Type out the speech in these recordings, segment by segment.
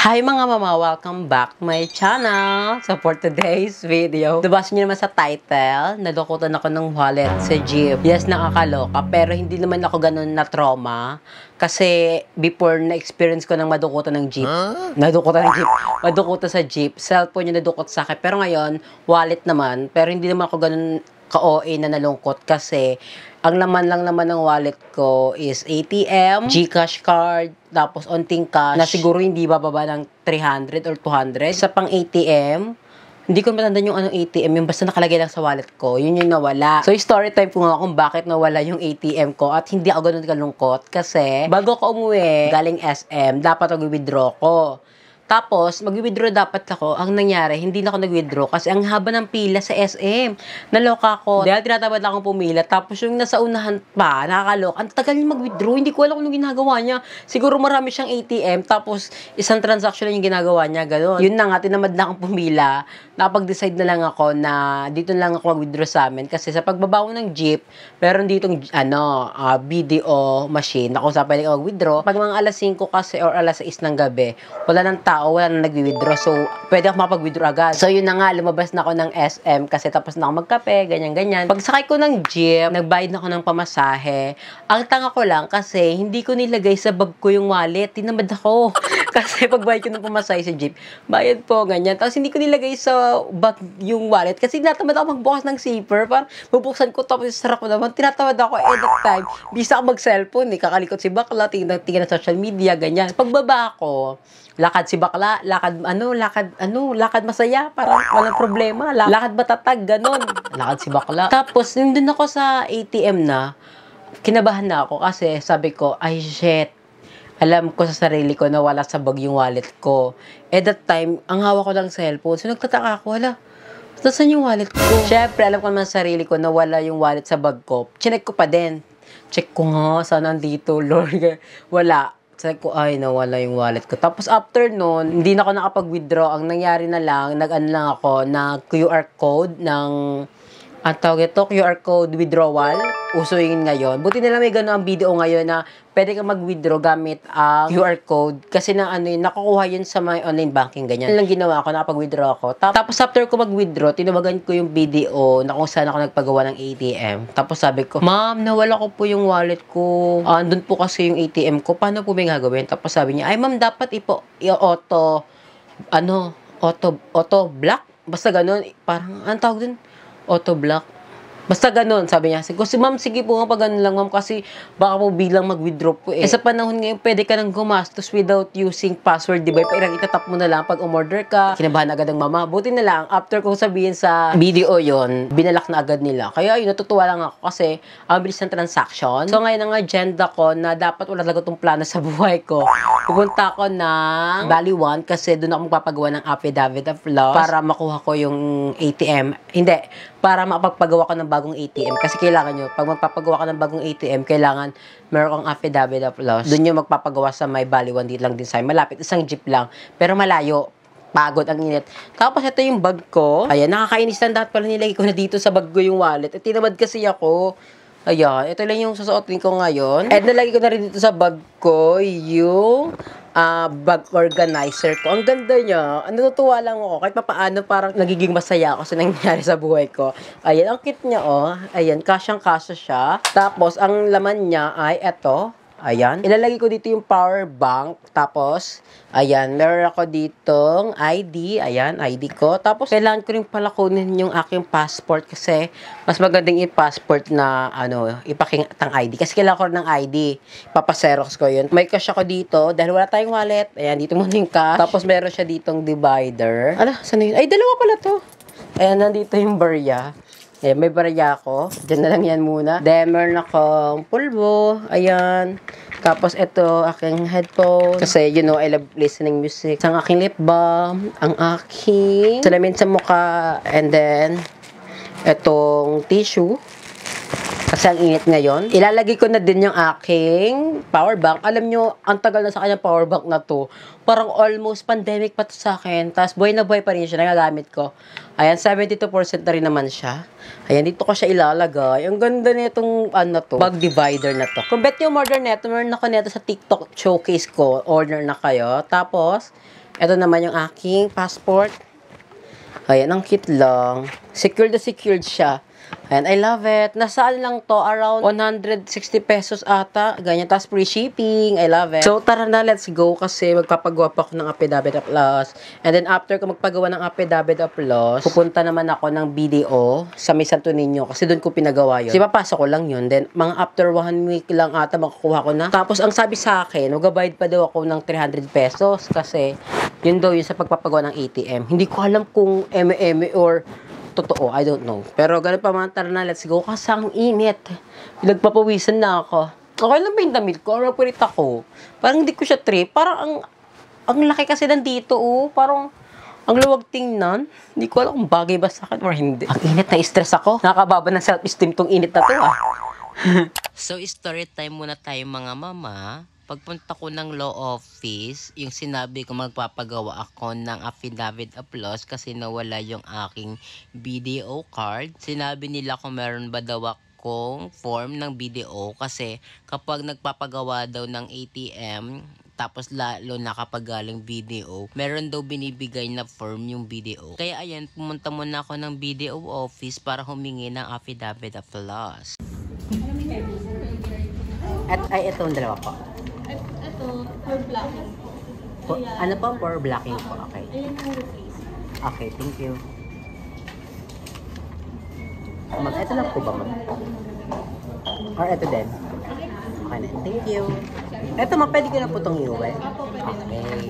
Hi mga mama! Welcome back to my channel! So for today's video, nabasa niyo naman sa title, nadukutan ako ng wallet sa jeep. Yes, nakakaloka, pero hindi naman ako ganun na trauma. Kasi before na-experience ko ng madukutan ng jeep, madukutan sa jeep, cellphone yung nadukot sa akin. Pero ngayon, wallet naman, pero hindi naman ako ganun ka-OA na nalungkot kasi ang laman lang naman ng wallet ko is ATM, GCash card, tapos onting cash na siguro hindi bababa ng 300 or 200. Sa pang ATM, hindi ko matandaan yung anong ATM, yung basta nakalagay lang sa wallet ko, yun yung nawala. So, yung story time ko nga kung bakit nawala yung ATM ko at hindi ako ganun kalungkot kasi bago ko umuwi, galing SM, dapat mag-withdraw ko. Tapos, mag-withdraw dapat ako. Ang nangyari, hindi na ako nag-withdraw kasi ang haba ng pila sa SM. Naloka ako. Dahil tinatamad lang akong pumila. Tapos, yung nasa unahan pa, nakakaloka. Ang tagal niya mag-withdraw. Hindi ko alam kung ginagawa niya. Siguro marami siyang ATM. Tapos, isang transaction lang yung ginagawa niya. Ganun. Yun na nga, tinamad na akong pumila. Napag-decide na lang ako na dito na lang ako mag-withdraw sa amin. Kasi sa pagbabaw ng jeep, meron ditong, BDO machine na kung saan pwede ka mag-withdraw. Pag mga alas 5 kasi or alas 6 ng gabi, wala nang wala na nag-withdraw. So, pwede ako makapag-withdraw agad. So, yun na nga, lumabas na ako ng SM kasi tapos na ako magkape, ganyan-ganyan. Pagsakay ko ng jeep, nagbayad na ako ng pamasahe. Ang tanga ko lang kasi hindi ko nilagay sa bag ko yung wallet. Tinamad ako. Kasi pagbayad ko ng pamasahe sa jeep, bayad po, ganyan. Tapos, hindi ko nilagay sa bag yung wallet kasi natamad ako magbukas ng zipper. Parang bubuksan ko tapos sarap ko naman. Tinatamad ako at that time. Bisa ako mag-cellphone. Kakalikot si bakla, tingnan sa social media, ganyan. Pagbaba ko, lakad si bakla, lakad masaya, parang walang problema, lakad matatag, ganun. Lakad si bakla. Tapos, nandun ako sa ATM na, kinabahan na ako kasi sabi ko, ay shit, alam ko sa sarili ko na wala sa bag yung wallet ko. At that time, ang hawak ko lang cellphone. So, nagtataka ako, wala, saan yung wallet ko? Syempre, alam ko naman sa sarili ko na wala yung wallet sa bag ko. Chinek ko pa din. Check ko nga, saan nandito, Lord. Wala. Sabi ko, ay, nawala yung wallet ko. Tapos, after nun, hindi na ako nakapag-withdraw. Ang nangyari na lang, nag-ano lang ako, na QR code ng, ang tawag ito, QR code withdrawal. Uso yun ngayon. Buti na lang may gano'n ang video ngayon na pwede ka mag-withdraw gamit ang QR code. Kasi na ano yun, nakukuha yun sa my online banking, ganyan. Yun lang ginawa ko, nakapag-withdraw ako. Tapos after ko mag-withdraw, tinawagan ko yung video na kung saan ako nagpagawa ng ATM. Tapos sabi ko, ma'am, nawala ko po yung wallet ko. Andun po kasi yung ATM ko. Paano po ba gagawin? Tapos sabi niya, ay ma'am, dapat auto block? Basta ganun. Parang, ang tawag dun? Auto block. Basta ganun, sabi niya. Kasi, ma'am, sige po nga pag ganun lang, ma'am, kasi baka po bilang mag-withdraw po eh. Sa panahon ngayon, pwede ka nang gumastos without using password, di ba? Itatap mo na lang pag umorder ka. Kinabahan agad ng mama. Buti na lang, after kong sabihin sa video yon, binalak na agad nila. Kaya yun, natutuwa lang ako kasi ang bilis ng transaction. So ngayon, ang agenda ko na dapat wala talaga itong plano sa buhay ko. Pupunta ako ng Bali 1 kasi doon ako magpapagawa ng affidavit of loss para makuha ko yung ATM. Hindi, para makapagpagawa ko ng bagong ATM. Kasi kailangan nyo, pag magpapagawa ka ng bagong ATM, kailangan meron kang affidavit of loss. Doon yung magpapagawa sa may Bali 1 dito lang din sa malapit. Isang jeep lang. Pero malayo. Pagod ang init. Tapos ito yung bag ko. Ayan, nakakainis lang dapat pala nilagay ko na dito sa bag ko yung wallet. At tinamad kasi ako. Ayan, ito lang yung susuotin ko ngayon. At nalagay ko na rin dito sa bag ko yung bag organizer ko. Ang ganda niya. Natutuwa lang ako. Kahit papaano parang nagiging masaya ako sa nangyari sa buhay ko. Ayan, ang cute niya, oh. Ayan, kasyang-kasya siya. Tapos, ang laman niya ay eto. Ayan. Ilalagay ko dito yung power bank. Tapos, ayan, meron ako ditong ID. Ayan, ID ko. Tapos, kailangan ko rin pala kunin yung aking passport kasi mas magandang i-passport na, ipakitang ID. Kasi kailangan ko rin ng ID. Papaserox ko yun. May cash ako dito dahil wala tayong wallet. Ayan, dito muna yung cash. Tapos, meron siya ditong divider. Saan na yun? Ay, dalawa pala to. Ayan, nandito yung barya. Ayan, may barya ako. Diyan na lang yan muna. Then, meron akong pulbo. Ayan. Tapos, ito, aking headphone. Kasi, I love listening music. Ang aking lip balm. Ang aking salamin sa mukha. And then, itong tissue. Kasi ang init ngayon. Ilalagay ko na din yung aking power bank. Alam nyo, ang tagal na sa kanyang power bank na to. Parang almost pandemic pa to sa akin. Tapos buhay na buhay pa rin siya. Nagagamit ko. Ayan, 72% na rin naman siya. Ayan, dito ko siya ilalagay. Ang ganda nitong, bag divider na to. Kung bet nyo order neto, meron ako neto sa TikTok showcase ko. Order na kayo. Tapos, Ito naman yung aking passport. Ayan, ang cute lang. Secured na secured siya. Ayan, I love it. Nasaan lang to? Around 160 pesos ata. Ganyan. Tapos free shipping. I love it. So, tara na. Let's go. Kasi magpapagawa pa ako ng affidavit of loss. And then, after ko magpagawa ng affidavit of loss, pupunta naman ako ng BDO sa May Santo Niño. Kasi doon ko pinagawa yun. Kasi papasok ko lang yun. Then, mga after 1 week lang ata, makukuha ko na. Tapos, ang sabi sa akin, magabayad pa daw ako ng 300 pesos. Kasi, yun daw yun sa pagpapagawa ng ATM. Hindi ko alam kung eme or totoo, I don't know. Pero ganun pa man, tara na, let's go. Kasi ang init. Nagpapawisan na ako. Okay lang ba yung damit ko? Ano pulit ako? Parang hindi ko siya trip. Parang ang laki kasi nandito, oh. Parang ang luwag tingnan. Hindi ko alam kung bagay ba sa akin or hindi. Ang init, na-stress ako. Nakakababa ng self-esteem tong init na to, ah. So, story time muna tayo mga mama. Pagpunta ko ng law office, yung sinabi ko magpapagawa ako ng affidavit of loss kasi nawala yung aking BDO card. Sinabi nila kung meron ba daw akong form ng BDO kasi kapag nagpapagawa daw ng ATM, tapos lalo na kapag galing BDO, meron daw binibigay na form yung BDO. Kaya ayan, pumunta muna ako ng BDO office para humingi ng affidavit of loss. Ay, ito ang dalawa po. Ito, for blocking. Ano po? For blocking po. Okay. Ayan yung replace. Okay, thank you. Ma'am, ito lang po ba, ma'am? Or ito din? Okay na. Thank you. Ito, ma'am, pwede ko na po itong iuwi? Okay.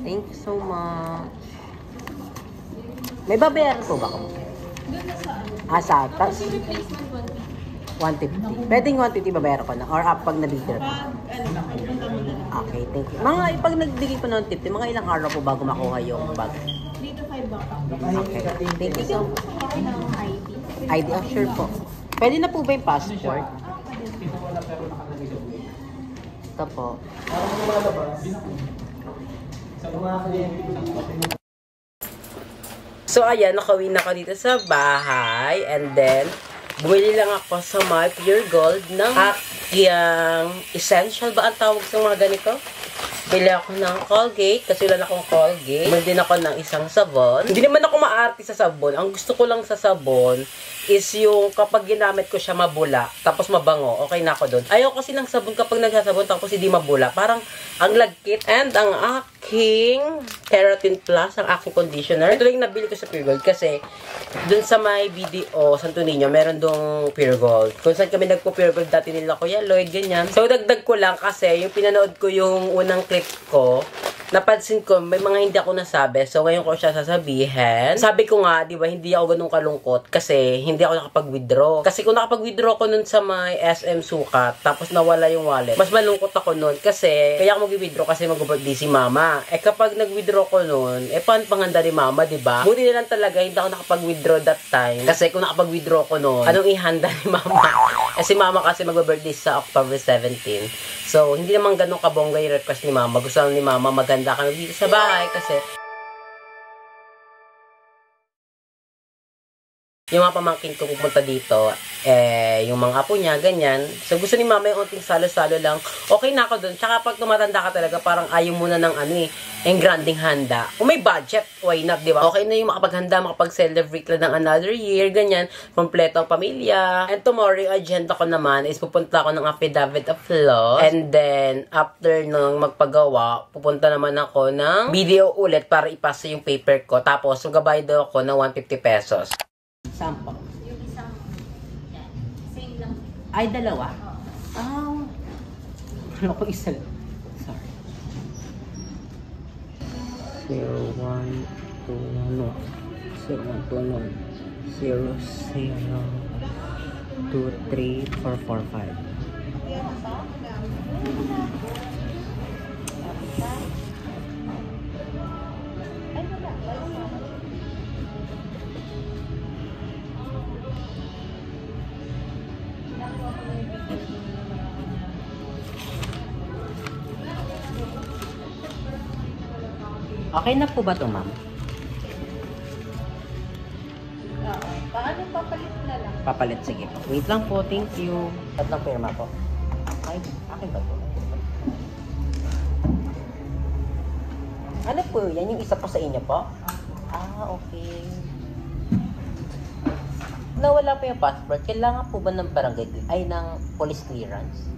Thank you so much. May babayaran po ba ako? Doon na sa ano? Sa atas? Yung replacement 150. Pwedeng 150 babayaran ko na? Or pag nabigyan? pag punta mo na lang. Okay, thank you. Pag nagbigay po ng 150, mga ilang araw po bago makuha yung bag? 3 to 5 bucks. Okay. Thank you so much. Okay ng ID. ID, sure po. Pwede na po ba yung passport? Ito po. So, ayan, nakawin na ako dito sa bahay. And then, bumili lang ako sa My Pure Gold ng aking essential ba ang tawag sa mga ganito? Bili ako ng Colgate kasi wala na akong Colgate. Bili din ako ng isang sabon. Hindi naman ako maarte sa sabon. Ang gusto ko lang sa sabon is yung kapag ginamit ko siya mabula, tapos mabango, okay na ako doon. Ayaw kasi ng sabon kapag nagsasabon tapos hindi mabula. Parang ang lagkit. And ang aking Keratin Plus, ang aking conditioner. Ito lang yung nabili ko sa Pure Gold kasi doon sa may BDO, Santo Niño, meron dong Pure Gold. Kung saan kami nagpo-Pure Gold dati nila Kuya Lloyd, ganyan. So, dagdag ko lang kasi yung pinanood ko yung unang clip ko, napansin ko, may mga hindi ako nasabi. So, ngayon ko siya sasabihin. Sabi ko nga, di ba, hindi ako ganun kalungkot kasi hindi ako nakapag-withdraw. Kasi kung nakapag-withdraw ko nun sa may SM Sukat, tapos nawala yung wallet, mas malungkot ako nun kasi, kaya ako mag-withdraw kasi mag-birthday si mama. Eh, kapag nag-withdraw ko nun, paano panganda ni mama, di ba? Buti na lang talaga, hindi ako nakapag-withdraw that time. Kasi kung nakapag-withdraw ko nun, anong ihanda ni mama? Si mama kasi mag-birthday sa October 17. So, hindi naman ganun kabongga yung request ni mama. Gusto lang ni mama maganda kami dito sa bahay kasi yung mga pamangkin ko pupunta dito, yung mga apo niya, ganyan. So, gusto ni mama yung unting salo-salo lang. Okay na ako dun. Tsaka pag tumatanda ka talaga, parang ayaw muna ng yung granding handa. Kung may budget, why not, di ba? Okay na yung makapaghanda, makapag-celebrate lang ng another year, ganyan. Kompleto ang pamilya. And tomorrow, yung agenda ko naman is pupunta ako ng affidavit of loss. And then, after nung magpagawa, pupunta naman ako ng BDO ulit para ipasa yung paper ko. Tapos, magabayad daw ako ng 150 pesos. Sampo. Yung isang, yan. Same lang. Ay, dalawa? Oh. Ano ko isa lang? Sorry. 0, 1, 2, no. 0, 1, 2, no. 0, 0, 2, 3, 4, 4, 5. Okay na po ba ito, ma'am? Paano papalit na lang? Papalit, sige po. Wait lang po, thank you. Tatlong pirma po. Ay, akin ba ito? Ano po yan? Yung isa po sa inyo po? Ah, okay. Nawala po yung passport. Kailangan po ba ng barangay ay ng police clearance?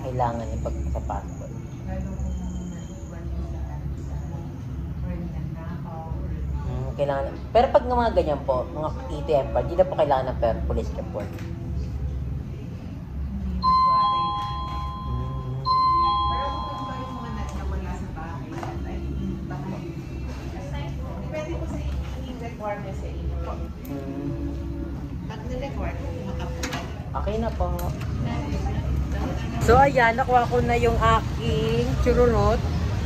Kailangan yung pag sa passport. Kailangan. Pero pag mga ganyan po, mga ATM card, di na po kailangan ng police report. Depende po sa requirement sa inyo po. Pag na-record, makapunta. Okay na po. So ayan, nakuha ko na yung aking churunot.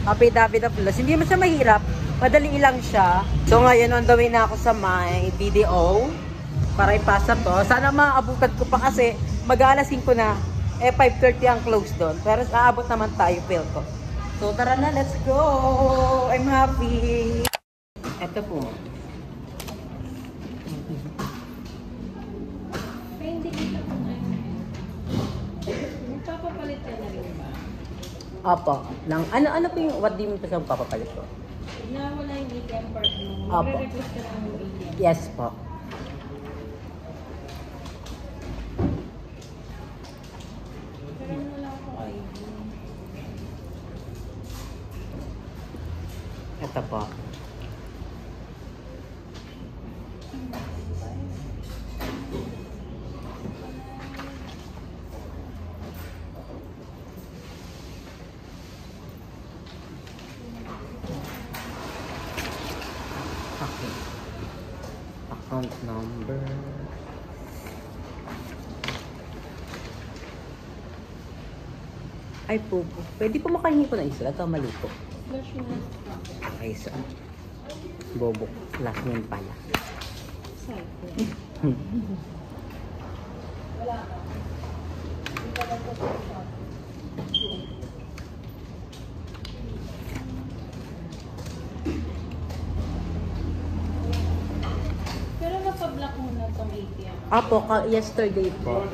Affidavit of loss. Hindi mo siya mahirap. Madali lang siya. So ngayon, on the way na ako sa my BDO para ipasa to. Sana maabutan ko pa kasi mag-aalas 5 na. 5:30 ang close doon. Pero aabot naman tayo, feel ko. So tara na, let's go! I'm happy! Ito po. Hindi kita po magpapapalit ka na rin ba? Apo. Ano po yung, what do you mean pa papapalit ko? Na wala yung ATM card mo. Apo. Magre-request ka ng ATM. Yes po. Pero wala ako ID. Ito po. Okay. Account number. Ay po. Pwede po makahingi ko na isa. Nagkamali po. Flash mo na. Okay, so. Bobo. Last name pala. Site. Wala ka. Hindi ka nagpo-shop. Pero napablock mo na itong ATM. Apo, yesterday po.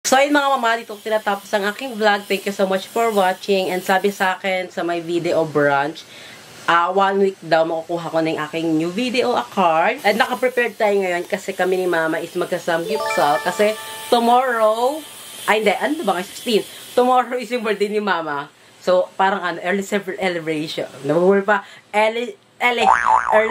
So ayun mga mama, dito ko tinatapos ang aking vlog. Thank you so much for watching. And sabi sa akin sa my video brunch, 1 week daw makukuha ko na yung aking new video card. And naka-prepared tayo ngayon kasi kami ni mama is magkasamgipsal. Kasi tomorrow, hindi, ano ba nga, 16. Tomorrow is yung birthday ni mama. So parang early celebration. Nabubuhay pa, early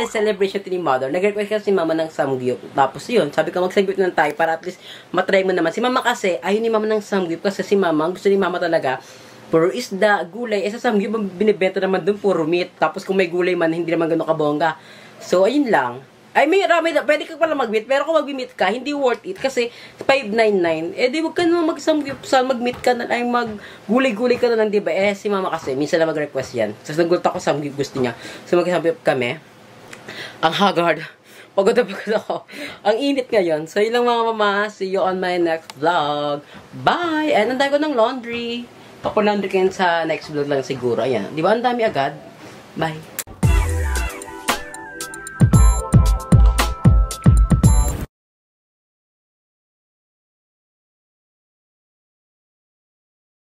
celebration to ni mother. Nag-request kasi si mama ng samgyup. Tapos yun, sabi ko mag-samgyup na tayo para at least matry mo naman. Si mama kasi, ayaw ni mama ng samgyup kasi si mama, gusto ni mama talaga, puro isda, gulay. Sa samgyup, binibenta naman dun, puro meat. Tapos kung may gulay man, hindi naman gano'ng kabongga. So, ayun lang. Ay, may rami na, pwede ka pala mag-meet, pero kung mag-meet ka, hindi worth it kasi 599. Di wag ka naman mag-samgyupsal, mag-meet ka na, ay mag-gulay-gulay ka na lang, diba? Si mama kasi, minsan na mag-request yan. So, nagulat ako sa gusto niya. So, mag-samgyup kami. Ang haggard. Pagod na pagod ako. Ang init ngayon. So, yun lang mga mama. See you on my next vlog. Bye! And anday ko ng laundry. Papo-laundry kayo sa next vlog lang siguro. Ayan. Di ba? Ang dami agad. Bye!